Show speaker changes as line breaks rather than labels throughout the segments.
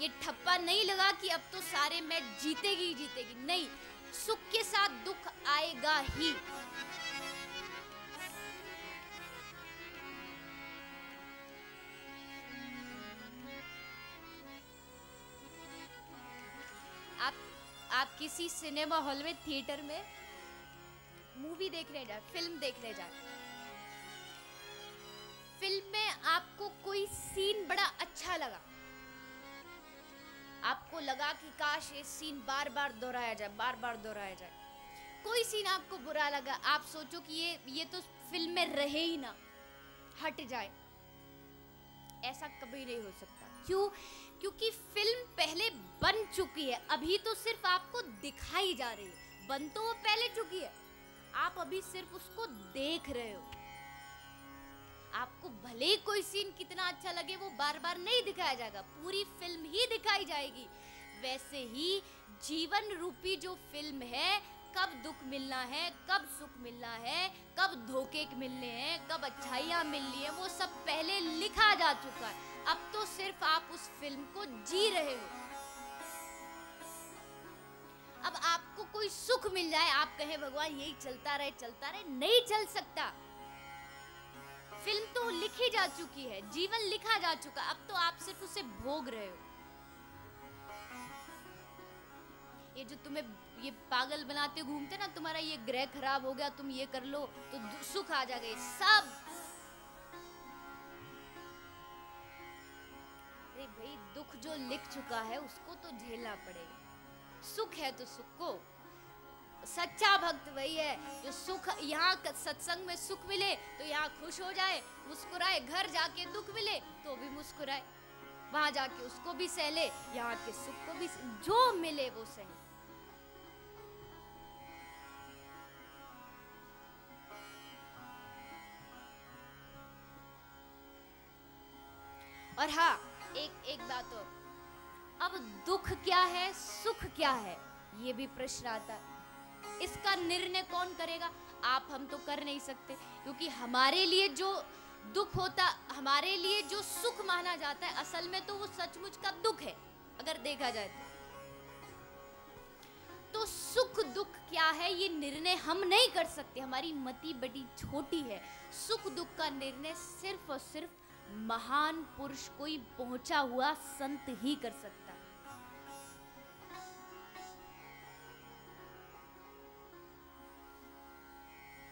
ये ठप्पा नहीं लगा कि अब तो सारे मैच जीतेगी ही जीतेगी, नहीं, सुख के साथ दुख आएगा ही। आप किसी सिनेमा हॉल में, थिएटर में मूवी देखने जाए, फिल्म देखने जाए, फिल्म में आपको कोई सीन बड़ा अच्छा लगा, आपको लगा कि काश ये सीन बार बार दोहराया जाए, बार बार दोहराया जाए। कोई सीन आपको बुरा लगा, आप सोचो कि ये तो फिल्म में रहे ही ना, हट जाए। ऐसा कभी नहीं हो सकता। क्यों? क्योंकि फिल्म पहले बन चुकी है, अभी तो सिर्फ आपको दिखाई जा रही है। बन तो वो पहले चुकी है, आप अभी सिर्फ उसको देख रहे हो। आपको भले ही कोई सीन कितना अच्छा लगे, वो बार बार नहीं दिखाया जाएगा, पूरी फिल्म ही दिखाई जाएगी। वैसे ही जीवन रूपी जो फिल्म है, कब दुख मिलना है, कब सुख मिलना है, कब धोखे मिलने हैं, कब अच्छाइयाँ मिलनी है, वो सब पहले लिखा जा चुका है। अब तो सिर्फ आप उस फिल्म को जी रहे हो। अब आपको कोई सुख मिल जाए, आप कहें भगवान यही चलता रहे, नहीं चल सकता। फिल्म तो लिखी जा चुकी है, जीवन लिखा जा चुका, अब तो आप सिर्फ उसे भोग रहे हो। ये जो तुम्हें ये पागल बनाते घूमते ना, तुम्हारा ये ग्रह खराब हो गया, तुम ये कर लो तो सुख आ जाएगा, सब। अरे भाई, दुख जो लिख चुका है उसको तो झेलना पड़ेगा। सुख है तो सुख को, सच्चा भक्त वही है जो सुख, यहाँ सत्संग में सुख मिले तो यहाँ खुश हो जाए, मुस्कुराए, घर जाके दुख मिले तो भी मुस्कुराए, वहां जाके उसको भी सहले, यहाँ के सुख को भी, जो मिले वो सही। और हाँ, एक बात और, अब दुख क्या है, सुख क्या है, ये भी प्रश्न आता है। इसका निर्णय कौन करेगा? आप हम तो कर नहीं सकते, क्योंकि हमारे लिए जो दुख होता, हमारे लिए जो सुख माना जाता है, असल में तो वो सचमुच का दुख है, अगर देखा जाए तो सुख दुख क्या है ये निर्णय हम नहीं कर सकते, हमारी मति बड़ी छोटी है। सुख दुख का निर्णय सिर्फ और सिर्फ महान पुरुष, कोई पहुंचा हुआ संत ही कर सकता है।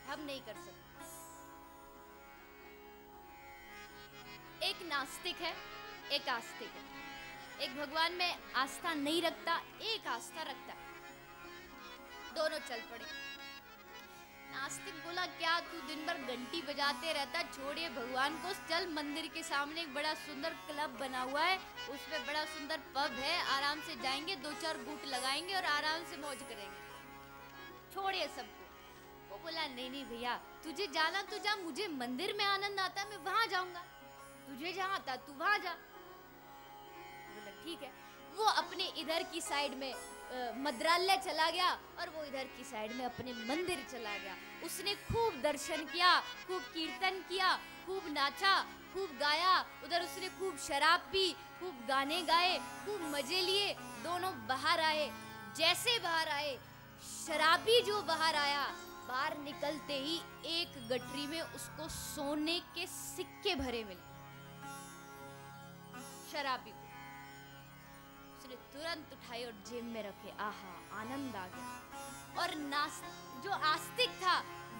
हम नहीं कर सकते। एक नास्तिक है, एक आस्तिक है। एक भगवान में आस्था नहीं रखता, एक आस्था रखता है। दोनों चल पड़े। नास्तिक बोला, क्या तू दिन भर घंटी बजाते रहता, छोड़िए भगवान को, चल मंदिर के सामने एक बड़ा सुंदर क्लब बना हुआ है, उसमें बड़ा सुंदर पब है, आराम से जाएंगे, 2-4 घूंट लगाएंगे और आराम से मौज करेंगे, छोड़िए सबको। वो बोला, नहीं नहीं भैया, तुझे जाना तो जा, मुझे मंदिर में आनंद आता है, मैं वहां जाऊंगा, तुझे जहां आता तू वहां जा। बोला ठीक है। वो अपने इधर की साइड में मद्रालय चला गया और वो इधर की साइड में अपने मंदिर चला गया। उसने खूब दर्शन किया, खूब कीर्तन किया, खूब नाचा, खूब गाया, उधर उसने खूब शराब पी, खूब गाने गाए, खूब मजे लिए। दोनों बाहर आए। जैसे बाहर आए, शराबी जो बाहर आया, बाहर निकलते ही एक गठरी में उसको सोने के सिक्के भरे मिले। शराबी को उसने तुरंत उठाए और जेब में रखे। आहा, आनंद आ गया। और जो आस्तिक था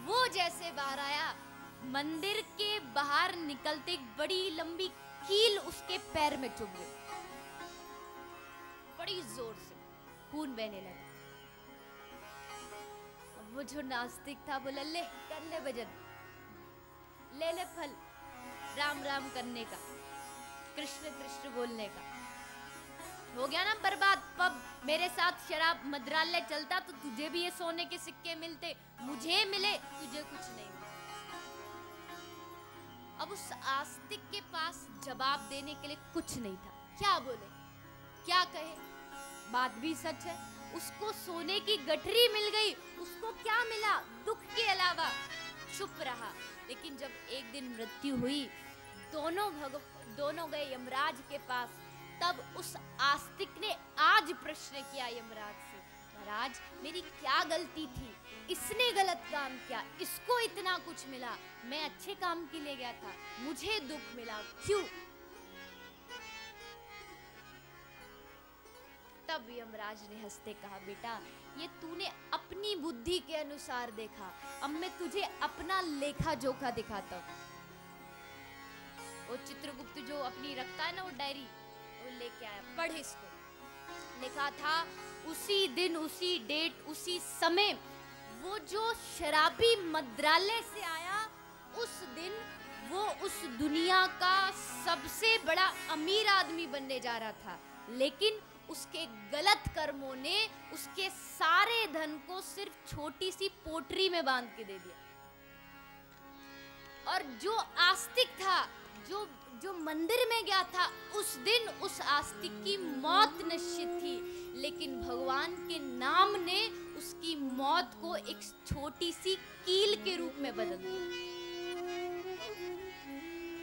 वो जैसे बाहर आया, मंदिर के बाहर निकलते एक बड़ी लंबी कील उसके पैर में चुभ गई, बड़ी जोर से खून बहने लगा। वो जो नास्तिक था बोला, ले कर ले भजन, ले ले फल राम राम करने का, कृष्ण कृष्ण बोलने का। हो गया ना बर्बाद। पब मेरे साथ शराब मद्रालय चलता तो तुझे भी ये सोने के सिक्के मिलते, मुझे मिले, तुझे कुछ नहीं मिला। अब उस आस्तिक के पास जवाब देने के लिए कुछ नहीं था। क्या बोले, क्या कहे? बात भी सच है, उसको सोने की गठरी मिल गई, उसको क्या मिला? दुख के अलावा। चुप रहा। लेकिन जब एक दिन मृत्यु हुई, दोनों गए यमराज के पास। तब उस आस्तिक ने आज प्रश्न किया यमराज से, महाराज मेरी क्या गलती थी, इसने गलत काम किया, इसको इतना कुछ मिला, मैं अच्छे काम के लिए गया था, मुझे दुख मिला, क्यों? तब यमराज ने हंसते कहा, बेटा ये तूने अपनी बुद्धि के अनुसार देखा, अब मैं तुझे अपना लेखा जोखा दिखाता हूं। वो चित्रगुप्त जो अपनी रखता है ना वो डायरी, वो लेके आया, पढ़ इसको। लिखा था उसी दिन उसी डेट उसी समय वो जो शराबी मंत्रालय से आया, उस दिन वो उस दुनिया का सबसे बड़ा अमीर आदमी बनने जा रहा था, लेकिन उसके गलत कर्मों ने उसके सारे धन को सिर्फ छोटी सी पोटरी में बांध के दे दिया। और जो आस्तिक था, जो मंदिर में गया था, उस दिन उस आस्तिक की मौत निश्चित थी, लेकिन भगवान के नाम ने उसकी मौत को एक छोटी सी कील के रूप में बदल दिया।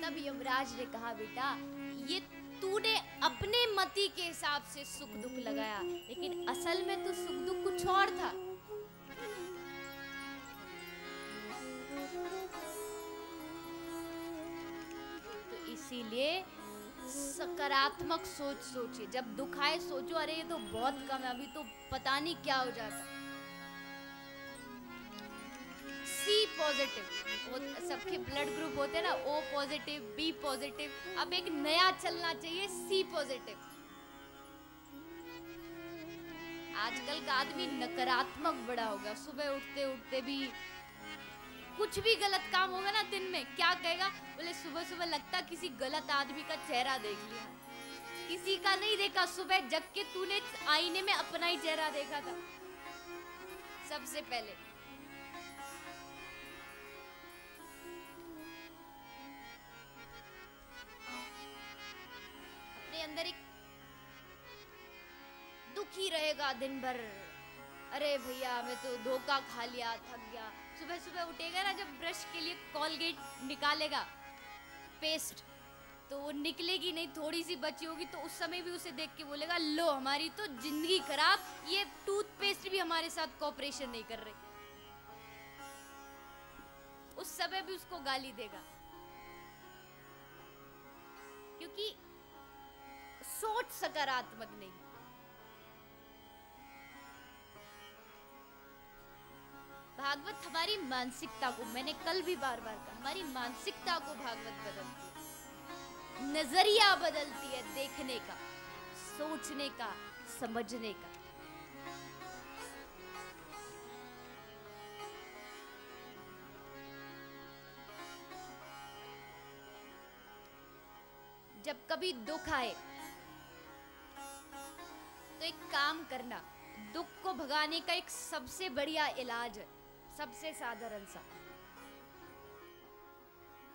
तब यमराज ने कहा, बेटा ये तूने अपने मति के हिसाब से सुख दुख लगाया, लेकिन असल में तो सुख दुख कुछ और था। तो इसीलिए सकारात्मक सोच सोचिए, जब दुख आए सोचो अरे ये तो बहुत कम है, अभी तो पता नहीं क्या हो जाता। सी पॉजिटिव, वो सबके ब्लड ग्रुप होते हैं ना, ओ पॉजिटिव, बी पॉजिटिव, अब एक नया चलना चाहिए सी पॉजिटिव। आजकल का आदमी नकारात्मक बड़ा होगा, सुबह उठते उठते भी कुछ भी गलत काम होगा ना दिन में, क्या कहेगा, बोले सुबह सुबह लगता किसी गलत आदमी का चेहरा देख लिया। किसी का नहीं देखा, सुबह जग के तूने आईने में अपना ही चेहरा देखा था सबसे पहले। अंदर एक दुखी रहेगा दिन भर, अरे भैया मैं तो धोखा खा लिया, थक गया। सुबह सुबह उठेगा ना, जब ब्रश के लिए कोलगेट निकालेगा पेस्ट, तो वो निकलेगी नहीं, थोड़ी सी बची होगी, तो उस समय भी उसे देख के बोलेगा, लो हमारी तो जिंदगी खराब, ये टूथपेस्ट भी हमारे साथ कोऑपरेशन नहीं कर रही। उस समय भी उसको गाली देगा, क्योंकि सोच सकारात्मक नहीं। भागवत हमारी मानसिकता को, मैंने कल भी बार बार कहा, हमारी मानसिकता को भागवत बदलती है, नजरिया बदलती है देखने का, सोचने का, समझने का। जब कभी दुख आए तो एक काम करना, दुख को भगाने का एक सबसे बढ़िया इलाज है, सबसे साधारण सा,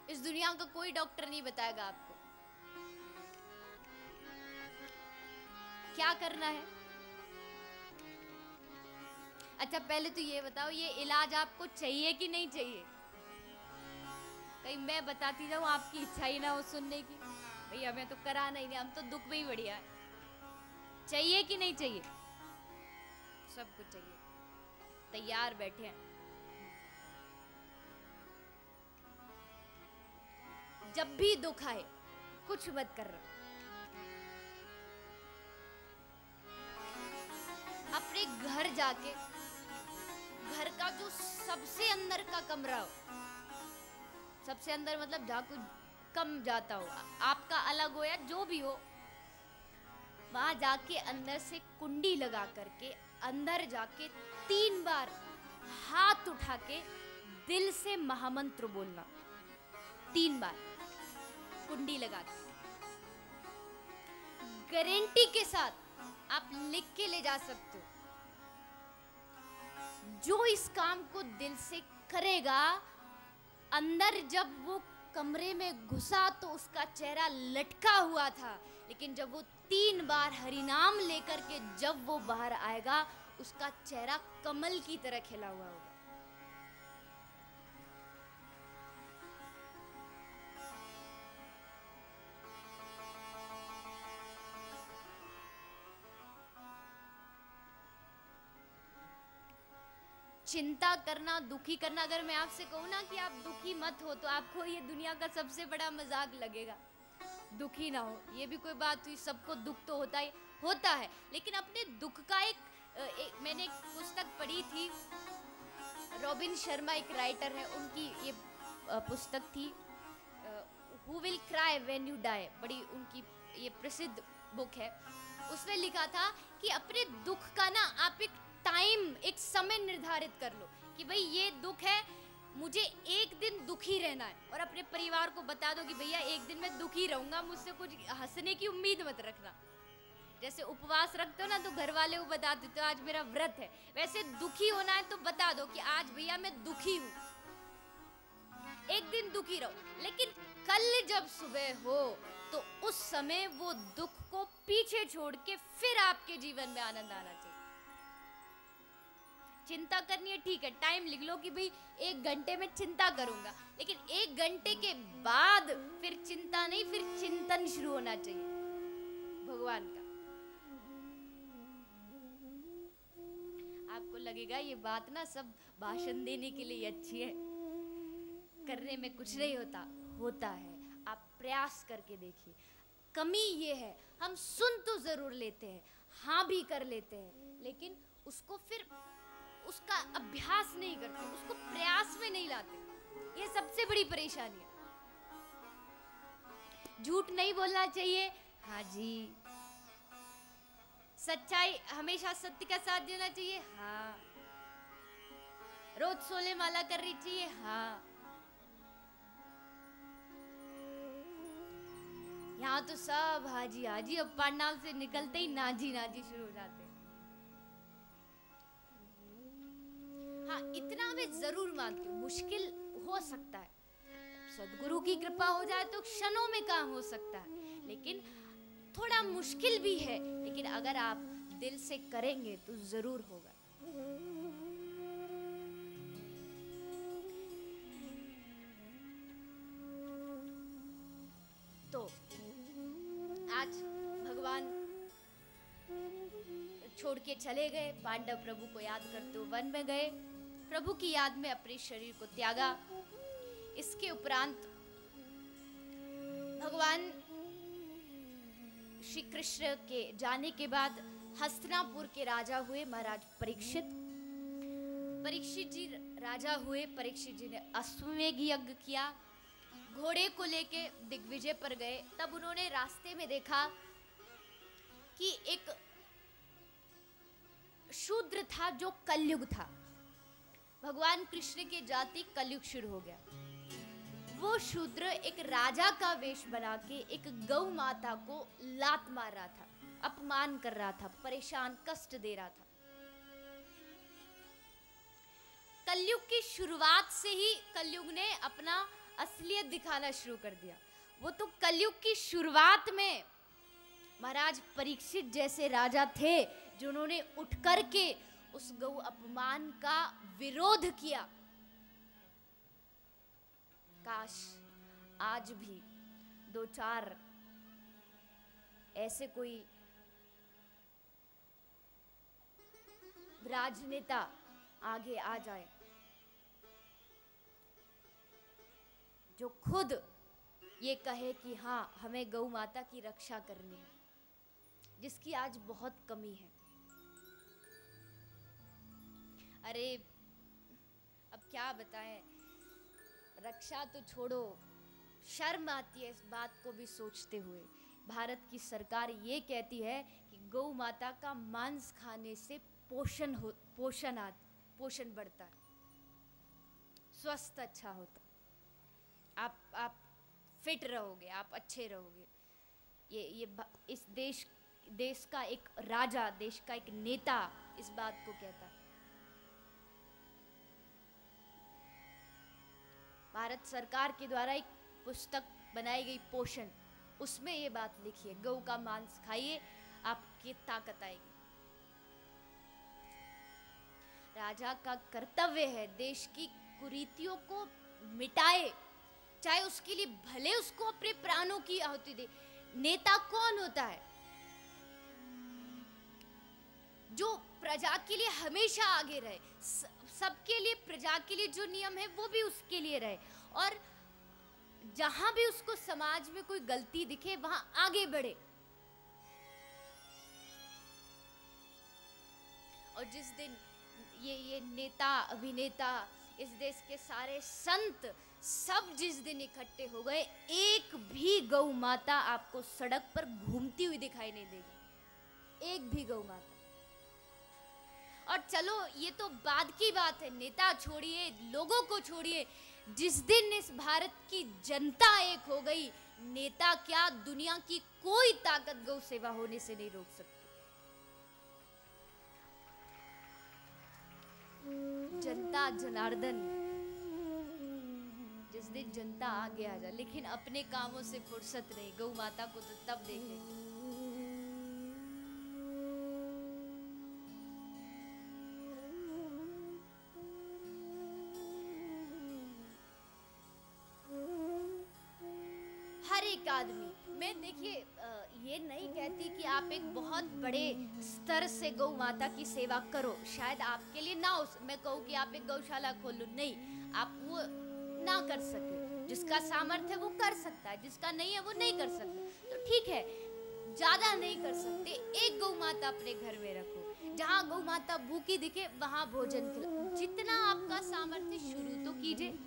इस दुनिया का कोई डॉक्टर नहीं बताएगा आपको क्या करना है। अच्छा पहले तो ये बताओ, ये इलाज आपको चाहिए कि नहीं चाहिए? कहीं मैं बताती जाऊं आपकी इच्छा ही ना हो सुनने की, भाई हमें तो कराना ही नहीं, हम तो दुख में ही बढ़िया है। चाहिए कि नहीं चाहिए? सब कुछ चाहिए, तैयार बैठे हैं। जब भी दुख आए कुछ मत कर रहा, अपने घर जाके, घर का जो सबसे अंदर का कमरा हो, सबसे अंदर मतलब जहाँ कुछ कम जाता हो, आपका अलग हो या जो भी हो, वहां जाके अंदर से कुंडी लगा करके अंदर जाके 3 बार हाथ उठा के दिल से महामंत्र बोलना, 3 बार कुंडी लगा के। गारंटी के साथ आप लिख के ले जा सकते हो, जो इस काम को दिल से करेगा, अंदर जब वो कमरे में घुसा तो उसका चेहरा लटका हुआ था, लेकिन जब वो 3 बार हरिनाम लेकर के जब वो बाहर आएगा, उसका चेहरा कमल की तरह खिला हुआ होगा। चिंता करना, दुखी करना, अगर मैं आपसे कहूँ ना कि आप दुखी मत हो तो आपको ये दुनिया का सबसे बड़ा मजाक लगेगा। दुखी ना हो, ये भी कोई बात हुई, सबको दुख तो होता है, लेकिन अपने दुख का मैंने एक पुस्तक पढ़ी थी, रॉबिन शर्मा एक राइटर है, उनकी ये पुस्तक थी who will cry when you die, बड़ी उनकी ये प्रसिद्ध बुक है। उसमें लिखा था कि अपने दुख का ना आप एक टाइम, एक समय निर्धारित कर लो कि भाई ये दुख है, मुझे एक दिन दुखी रहना है, और अपने परिवार को बता दो कि भैया एक दिन मैं दुखी रहूंगा, मुझसे कुछ हंसने की उम्मीद मत रखना। जैसे उपवास रखते हो ना तो घर वाले को बता देते हो आज मेरा व्रत है, वैसे दुखी होना है तो बता दो कि आज भैया मैं दुखी हूँ, एक दिन दुखी रहो, लेकिन कल जब सुबह हो तो उस समय वो दुख को पीछे छोड़ के फिर आपके जीवन में आनंद आना चाहिए। चिंता करनी है ठीक है, टाइम लिख लो कि भाई 1 घंटे में चिंता करूंगा, लेकिन 1 घंटे के बाद फिर चिंता नहीं, फिर चिंतन शुरू होना चाहिए भगवान का। आपको लगेगा ये बात ना सब भाषण देने के लिए अच्छी है, करने में कुछ नहीं होता है, आप प्रयास करके देखिए। कमी ये है हम सुन तो जरूर लेते हैं, हाँ भी कर लेते हैं, लेकिन उसको फिर उसका अभ्यास नहीं करते, उसको प्रयास में नहीं लाते, ये सबसे बड़ी परेशानी है। झूठ नहीं बोलना चाहिए, हाँ जी, सच्चाई हमेशा सत्य का साथ देना चाहिए, हाँ, रोज सोले माला करनी चाहिए, हाँ। यहाँ तो सब हाजी हाजी, अब पांडाल से निकलते ही नाजी नाजी शुरू हो जाते हैं। हाँ, इतना मैं जरूर मानती हूँ, मुश्किल हो सकता है, सदगुरु की कृपा हो जाए तो क्षणों में काम हो सकता है, लेकिन थोड़ा मुश्किल भी है, लेकिन अगर आप दिल से करेंगे तो जरूर होगा। तो आज भगवान छोड़ के चले गए, पांडव प्रभु को याद करते हुए वन में गए, प्रभु की याद में अपने शरीर को त्यागा। इसके उपरांत भगवान श्री कृष्ण के जाने के बाद हस्तिनापुर के राजा हुए महाराज परीक्षित। परीक्षित जी राजा हुए, परीक्षित जी ने अश्वमेध यज्ञ किया, घोड़े को लेके दिग्विजय पर गए। तब उन्होंने रास्ते में देखा कि एक शूद्र था जो कलयुग था, भगवान कृष्ण के जाति कलयुग शुरू हो गया। वो शूद्र एक राजा का वेश बना के एक गौ माता को लात मार रहा था, अपमान कर रहा था, परेशान कष्ट दे रहा था। कलयुग की शुरुआत से ही कलयुग ने अपना असलियत दिखाना शुरू कर दिया। वो तो कलयुग की शुरुआत में महाराज परीक्षित जैसे राजा थे जिन्होंने उठ करके उस गौ अपमान का विरोध किया। काश आज भी 2-4 ऐसे कोई राजनेता आगे आ जाए जो खुद ये कहे कि हाँ हमें गौ माता की रक्षा करनी है, जिसकी आज बहुत कमी है। अरे अब क्या बताएं, रक्षा तो छोड़ो, शर्म आती है इस बात को भी सोचते हुए। भारत की सरकार ये कहती है कि गौ माता का मांस खाने से पोषण बढ़ता है, स्वस्थ अच्छा होता, आप फिट रहोगे, आप अच्छे रहोगे। ये इस देश का एक राजा, देश का एक नेता इस बात को कहता है। भारत सरकार के द्वारा एक पुस्तक बनाई गई पोषण, उसमें ये बात लिखी है, गौ का मांस खाइए आपकी ताकत आएगी। राजा का कर्तव्य है देश की कुरीतियों को मिटाए, चाहे उसके लिए भले उसको अपने प्राणों की आहुति दे। नेता कौन होता है? जो प्रजा के लिए हमेशा आगे रहे, सबके लिए, प्रजा के लिए जो नियम है वो भी उसके लिए रहे, और जहां भी उसको समाज में कोई गलती दिखे वहां आगे बढ़े। और जिस दिन ये नेता, अभिनेता, इस देश के सारे संत सब जिस दिन इकट्ठे हो गए, एक भी गौ माता आपको सड़क पर घूमती हुई दिखाई नहीं देगी, एक भी गौ माता। और चलो ये तो बाद की बात है, नेता छोड़िए, लोगों को छोड़िए, जिस दिन इस भारत की जनता एक हो गई, नेता क्या, दुनिया की कोई ताकत गौ सेवा होने से नहीं रोक सकती। जनता जनार्दन, जिस दिन जनता आगे आ जाए, लेकिन अपने कामों से फुर्सत नहीं, गौ माता को तो तब देखेंगे। हर एक आदमी, मैं देखिए ये नहीं कहती कि आप एक बहुत बड़े स्तर से गौ माता की सेवा करो, शायद आपके लिए ना हो, मैं कहूँ कि आप एक गौशाला खोलो, नहीं, आप वो ना कर सके, जिसका सामर्थ्य है वो कर सकता है, जिसका नहीं है वो नहीं कर सकता, तो ठीक है, ज्यादा नहीं कर सकते, एक गौ माता अपने घर में रखो, जहाँ गौ माता भूखी दिखे वहां भोजन खिलाओ, जितना आपका सामर्थ्य शुरू तो कीजिए।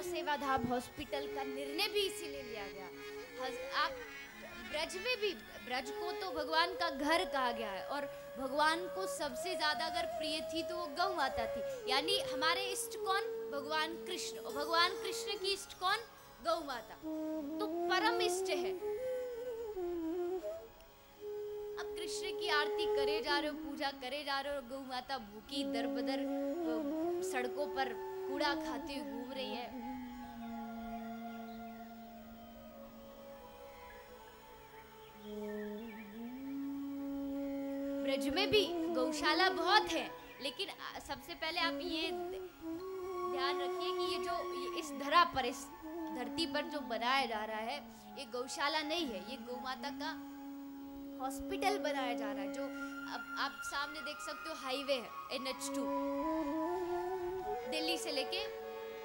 सेवा धाम हॉस्पिटल का निर्णय भी इसीलिए लिया गया। आप ब्रज में भी, ब्रज को तो भगवान का घर कहा गया है, और भगवान को सबसे ज्यादा अगर प्रिय थी तो वो गौ माता थी, यानी हमारे इष्ट कौन, भगवान कृष्ण, और भगवान कृष्ण की इष्ट कौन, गौ माता, तो परम इष्ट है। अब कृष्ण की आरती करे जा रहे हो, पूजा करे जा रहे हो, गौ माता भूखी दर बदर सड़कों पर कूड़ा खाती हुई घूम रही है। ब्रज में भी गौशाला बहुत है, लेकिन सबसे पहले आप ये ध्यान रखिए कि ये इस धरा पर, इस धरती पर जो बनाया जा रहा है, ये गौशाला नहीं है, ये गौ माता का हॉस्पिटल बनाया जा रहा है, जो अब आप सामने देख सकते हो, हाईवे है NH2, दिल्ली से लेके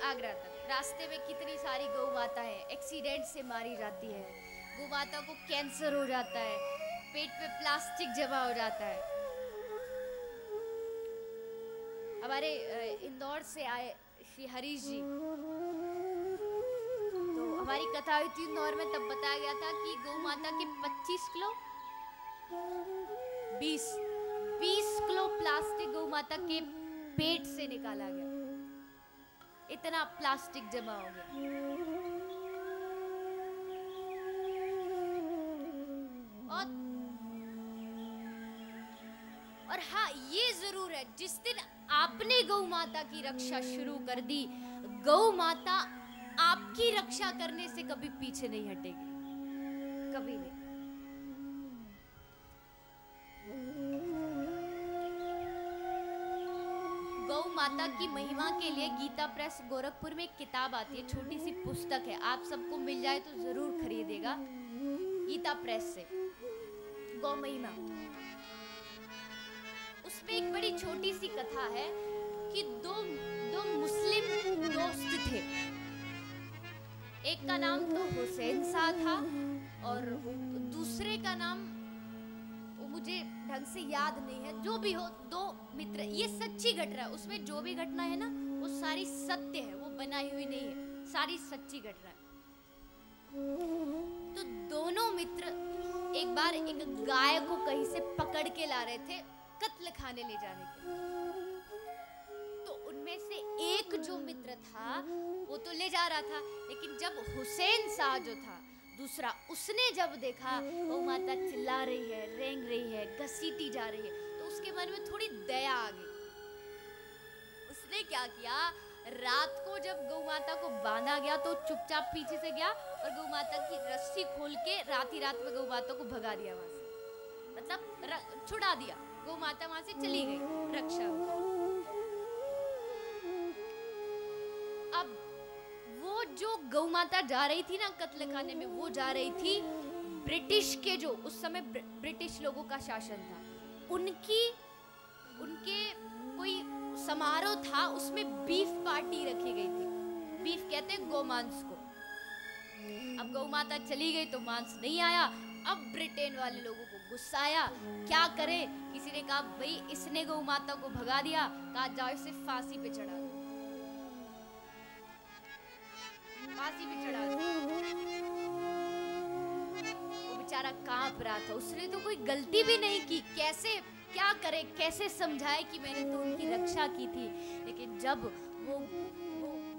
आगरा तक, रास्ते में कितनी सारी गौ माता है एक्सीडेंट से मारी जाती है, गौ माता को कैंसर हो जाता है, पेट पे प्लास्टिक जमा हो जाता है। हमारे इंदौर से आए श्री हरीश जी, तो हमारी कथा हुई थी इंदौर में, तब बताया गया था कि गौ माता के 25 किलो 20 किलो प्लास्टिक गौ माता के पेट से निकाला गया, इतना प्लास्टिक जमा हो गया। और हाँ, ये जरूर है, जिस दिन आपने गौ माता की रक्षा शुरू कर दी, गौ माता आपकी रक्षा करने से कभी पीछे नहीं हटेगी, कभी नहीं। गौ माता की महिमा के लिए गीता प्रेस गोरखपुर में एक किताब आती है, छोटी सी पुस्तक है, आप सबको मिल जाए तो जरूर खरीदेगा, गीता प्रेस से, गौ महिमा। उसमें एक बड़ी छोटी सी कथा है कि दो मुस्लिम दोस्त थे, एक का नाम तो हुसैन शाह था और दूसरे का नाम मुझे ढंग से याद नहीं है, जो भी हो, दो मित्र, ये सच्ची घटना है, उसमें जो भी घटना है ना वो सारी सत्य है, वो बनाई हुई नहीं है, सारी सच्ची घटना है। तो दोनों मित्र एक बार एक गाय को कहीं से पकड़ के ला रहे थे कत्ल खाने ले जाने के लिए। तो उनमें से एक जो मित्र था वो तो ले जा रहा था, लेकिन जब हुसैन शाह जो था दूसरा, उसने जब देखा वो माता चिल्ला रही है, रेंग रही है, घसीटी जा रही है, तो उसके मन में थोड़ी दया आ गई। उसने क्या किया, रात को जब गौ माता को बांधा गया तो चुपचाप पीछे से गया और गौ माता की रस्सी खोल के रात ही रात में गौ माता को भगा दिया वहां से, मतलब छुड़ा दिया। गौ माता वहां से चली गई रक्षा। अब वो जो गौ माता जा रही थी ना कत्ल खाने में, वो जा रही थी ब्रिटिश के, जो उस समय ब्रिटिश लोगों का शासन था, उनके कोई समारोह था, उसमें बीफ पार्टी रखी गई थी। बीफ कहते हैं गोमांस को। अब गौ माता चली गई तो मांस नहीं आया। अब ब्रिटेन वाले लोगों को गुस्सा आया, क्या करे। किसी ने कहा भाई इसने गौ माता को भगा दिया, कहा जाओ इसे फांसी पे चढ़ा दो, फांसी पे चढ़ा दो। वो बेचारा कांप रहा था, उसने तो कोई गलती भी नहीं की, कैसे क्या करे, कैसे समझाए कि मैंने तो उनकी रक्षा की थी। लेकिन जब वो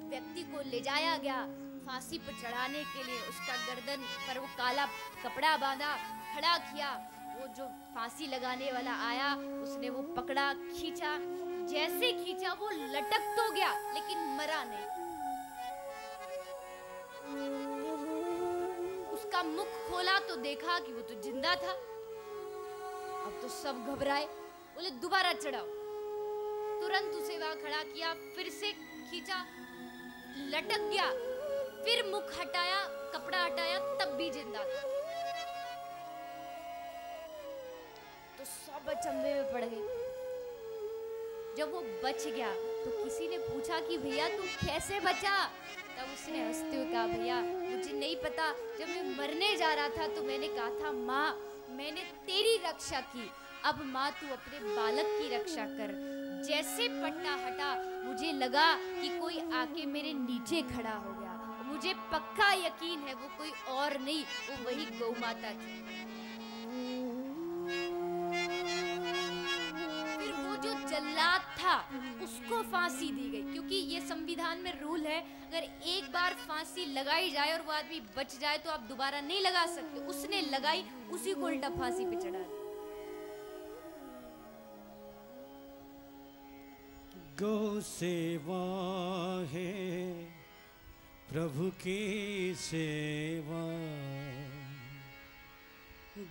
व्यक्ति को ले जाया गया फांसी पर चढ़ाने के लिए, उसका गर्दन पर वो काला कपड़ा बांधा, खड़ा किया, वो जो फांसी लगाने वाला आया उसने वो पकड़ा, खींचा, जैसे खींचा वो लटक तो गया लेकिन मरा नहीं। उसका मुख खोला तो देखा कि वो तो जिंदा था। अब तो सब घबराए, बोले दोबारा चढ़ाओ। तुरंत उसे वहां खड़ा किया, फिर से खींचा, लटक गया, फिर मुख हटाया, कपड़ा हटाया, तब भी जिंदा था। तो सब अचंभे में पड़ गए। जब वो बच गया तो किसी ने पूछा कि भैया तू कैसे बचा। तब उसने हंसते हुए कहा भैया मुझे नहीं पता, जब मैं मरने जा रहा था तो मैंने कहा था माँ मैंने तेरी रक्षा की, अब माँ तू अपने बालक की रक्षा कर। जैसे पट्टा हटा मुझे लगा कि कोई आके मेरे नीचे खड़ा हो गया। मुझे पक्का यकीन है वो कोई और नहीं, वो वही गौ माता थी। फिर वो जो जल्लाद था उसको फांसी दी गई, क्योंकि ये संविधान में रूल है, अगर एक बार फांसी लगाई जाए और वो आदमी बच जाए तो आप दोबारा नहीं लगा सकते। उसने लगाई, उसी को उल्टा फांसी पे चढ़ा दिया।
गौ सेवा है प्रभु की सेवा,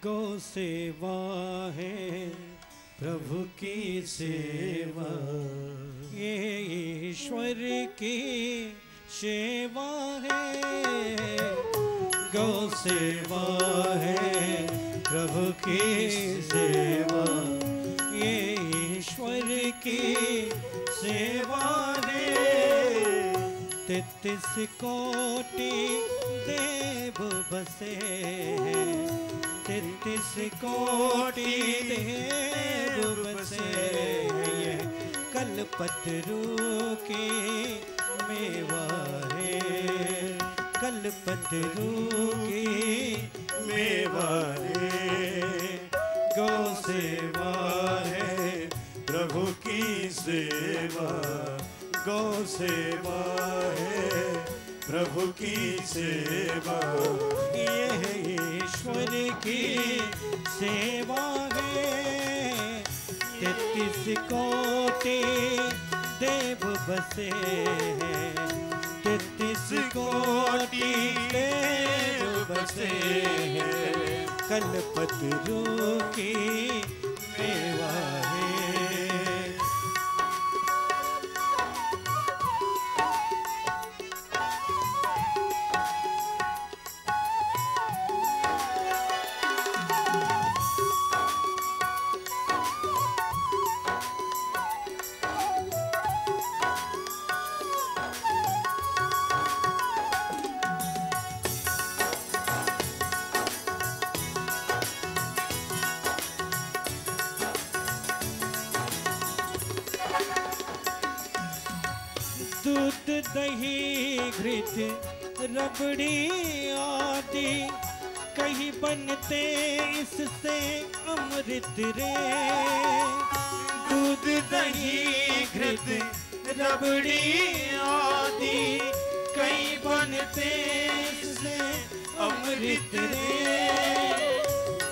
गौ सेवा है प्रभु की सेवा, ये ईश्वर की सेवा है। गौ सेवा है प्रभु की सेवा, ये ईश्वर की सेवा है। 33 कोटि देव बसे हैं, 33 कोटि देव बसे हैं, कल्पतरू की मेवा है, कल्पतरू की मेवा है। गौ सेवा है प्रभु की सेवा, गौ सेवा है प्रभु की सेवा, ये ईश्वर की सेवा है। 33 कोटि देव बसे हैं, 33 कोटि देव बसे हैं, कल्पतरू की मेवा है। दूध दही घृत रबड़ी आदि कहीं बनते इससे अमृत रे। दूध दही घृत रबड़ी आदि कहीं बनते इससे अमृत रे।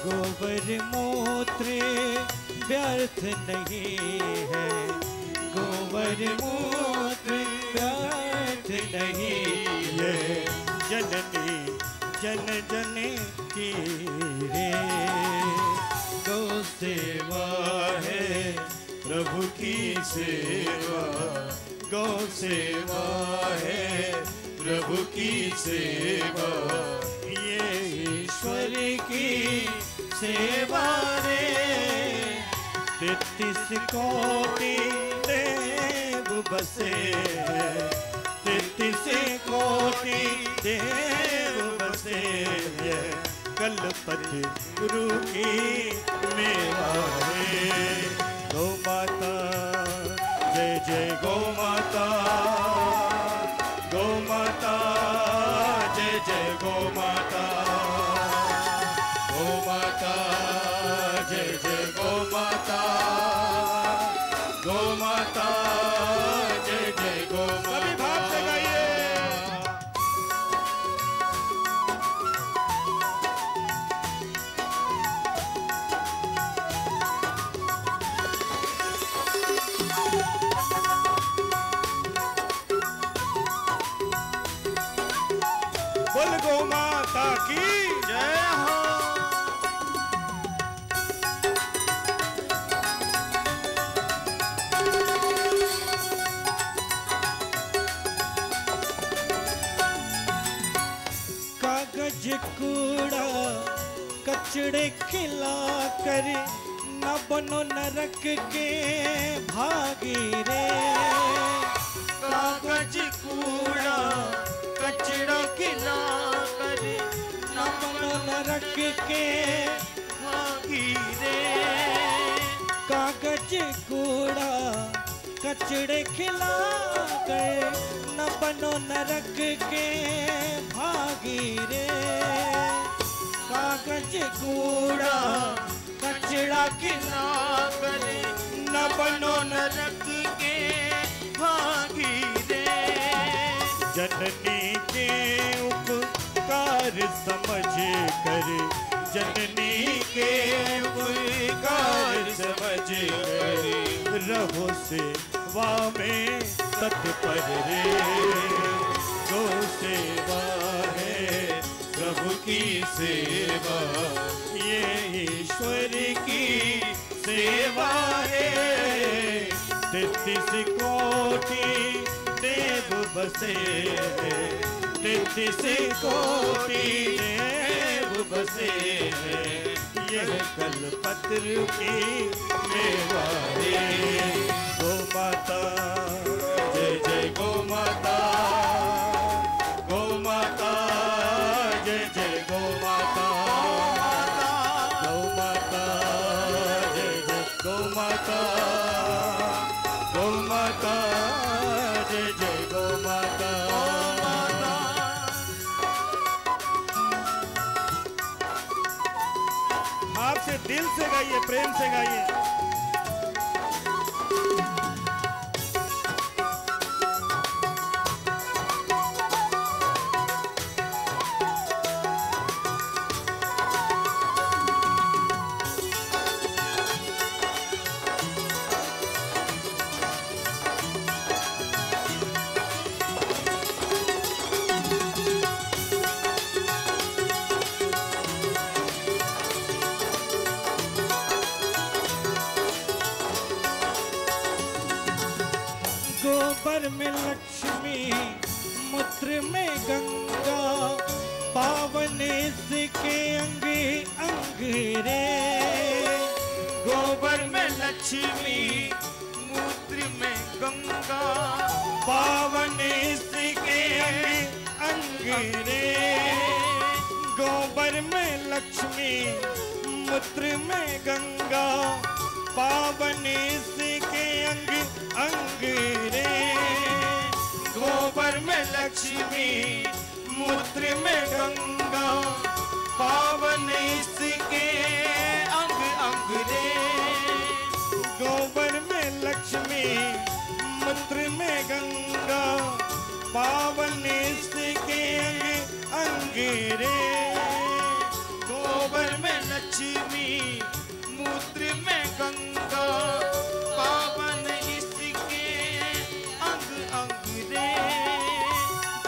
गोबर मूत्र व्यर्थ नहीं है, गोबर मूत्र व्यर्थ नहीं है, जननी जन जन की रे। गौ सेवा है प्रभु की सेवा गौ सेवा है, प्रभु की सेवा ये ईश्वर की सेवा रे। 33 कोटि देव बसे, 33 कोटि देव बसे, कल्पतरु की मेवा रे। गौ माता जय जय गौ माता, गौ माता जय जय गौ माता, गौ माता जय जय गौ माता, गौ माता जय जय गौ माता। सभी भाव से गाइए। बोल गौ माता की जय हो। कागज कूड़ा कचड़े खिला कर न बनो नरक के भागी रे। कागज कूड़ा कचड़ा खिला कर न बनो नरक के भागी रे। कागज कूड़ा कचड़े खिला कर न बनो नरक के भागी रे। कागज कूड़ा कचड़ा खिला कर न बनो नरक के भागी रे। जननी के उपकार समझ कर, जननी के उपकार समझ कर, रहो सेवा में तत्पर रे। गौ सेवा है, प्रभु की सेवा ये ईश्वर की सेवा है। 33 कोटि देव बसे, 33 कोटि देव बसे, यह कल्पतरु की मेवा रे। गौ माता जय जय गौ माता, गौ माता जय जय गौ माता, गौ माता जय जय गौ माता, गौ माता जय जय गौ माता। आपसे दिल से गाइए, प्रेम से गाइए। गोबर में लक्ष्मी, मूत्र में गंगा, पावन इसके अंग अंग रे। गोबर में लक्ष्मी, मूत्र में गंगा, पावन इसके अंग अंग रे। गोबर में लक्ष्मी, मूत्र में गंगा, पावन इसके अंग अंग रे। गोबर में लक्ष्मी, मूत्र में गंगा, पावन इसके अंग अंग रे। गोबर में लक्ष्मी, मूत्र में गंगा, पावन इसके अंग अंग रे। गोबर में लक्ष्मी, मूत्र में गंगा, पावन इसके अंग अंग रे।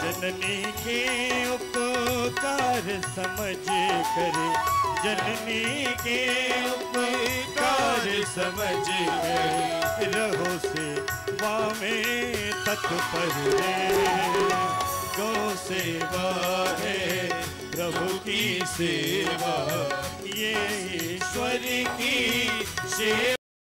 जननी के उपकार समझ कर, जननी के उपकार समझ कर, सेवा में तत्पर है। गौ सेवा है प्रभु की सेवा, ये ईश्वर की सेवा।